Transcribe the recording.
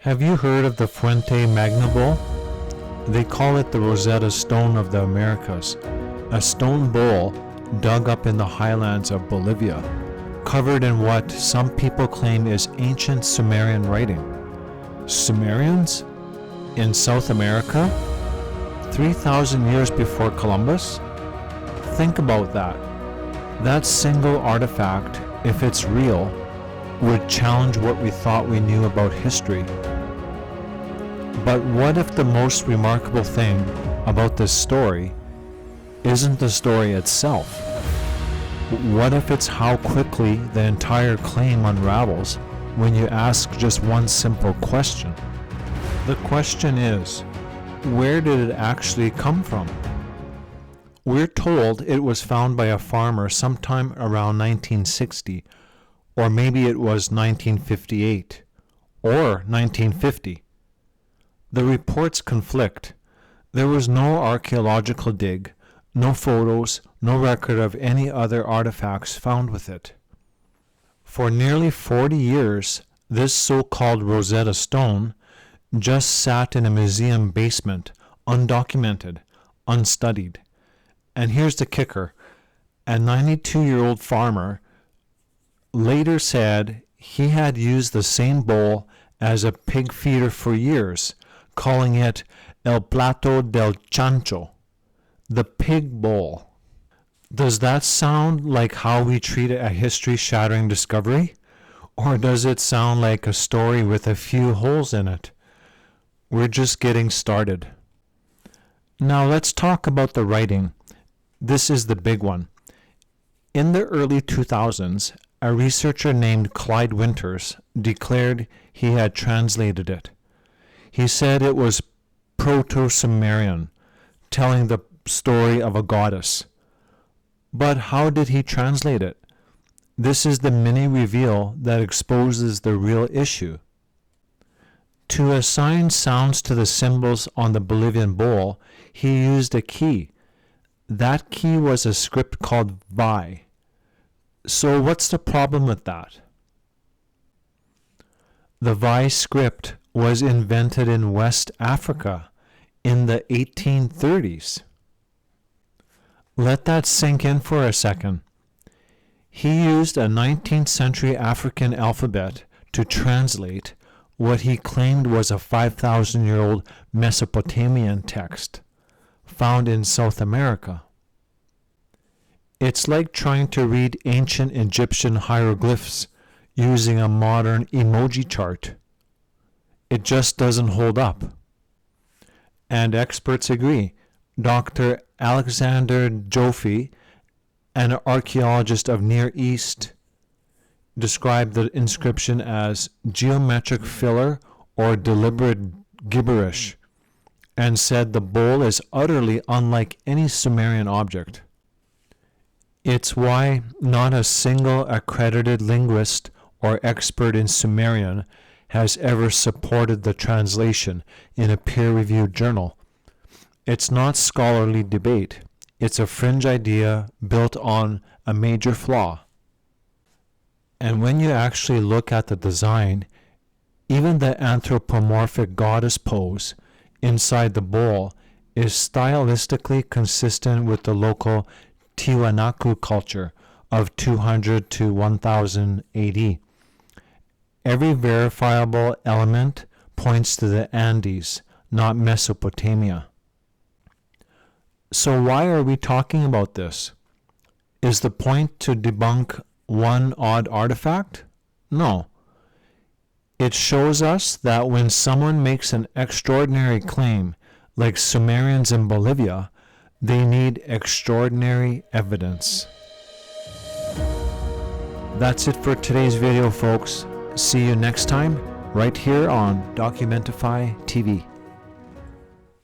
Have you heard of the Fuente Magna Bowl? They call it the Rosetta Stone of the Americas, a stone bowl dug up in the highlands of Bolivia, covered in what some people claim is ancient Sumerian writing. Sumerians? In South America? 3,000 years before Columbus? Think about that. That single artifact, if it's real, would challenge what we thought we knew about history. But what if the most remarkable thing about this story isn't the story itself? What if it's how quickly the entire claim unravels when you ask just one simple question? The question is, where did it actually come from? We're told it was found by a farmer sometime around 1960, or maybe it was 1958, or 1950. The reports conflict. There was no archaeological dig, no photos, no record of any other artifacts found with it. For nearly 40 years, this so-called Rosetta Stone just sat in a museum basement, undocumented, unstudied. And here's the kicker. A 92-year-old farmer later said he had used the same bowl as a pig feeder for years, calling it El Plato del Chancho, the pig bowl. Does that sound like how we treat a history-shattering discovery? Or does it sound like a story with a few holes in it? We're just getting started. Now let's talk about the writing. This is the big one. In the early 2000s, a researcher named Clyde Winters declared he had translated it. He said it was Proto-Sumerian, telling the story of a goddess. But how did he translate it? This is the mini reveal that exposes the real issue. To assign sounds to the symbols on the Bolivian bowl, he used a key. That key was a script called Vi. So what's the problem with that? The Vi script was invented in West Africa in the 1830s. Let that sink in for a second. He used a 19th century African alphabet to translate what he claimed was a 5,000-year-old Mesopotamian text found in South America. It's like trying to read ancient Egyptian hieroglyphs using a modern emoji chart. It just doesn't hold up. And experts agree. Dr. Alexander Joffe, an archaeologist of Near East, described the inscription as geometric filler or deliberate gibberish, and said the bowl is utterly unlike any Sumerian object. It's why not a single accredited linguist or expert in Sumerian has ever supported the translation in a peer-reviewed journal. It's not scholarly debate. It's a fringe idea built on a major flaw. And when you actually look at the design, even the anthropomorphic goddess pose inside the bowl is stylistically consistent with the local Tiwanaku culture of 200 to 1000 AD. Every verifiable element points to the Andes, not Mesopotamia. So why are we talking about this? Is the point to debunk one odd artifact? No. It shows us that when someone makes an extraordinary claim, like Sumerians in Bolivia, they need extraordinary evidence. That's it for today's video, folks. See you next time, right here on Documentify TV.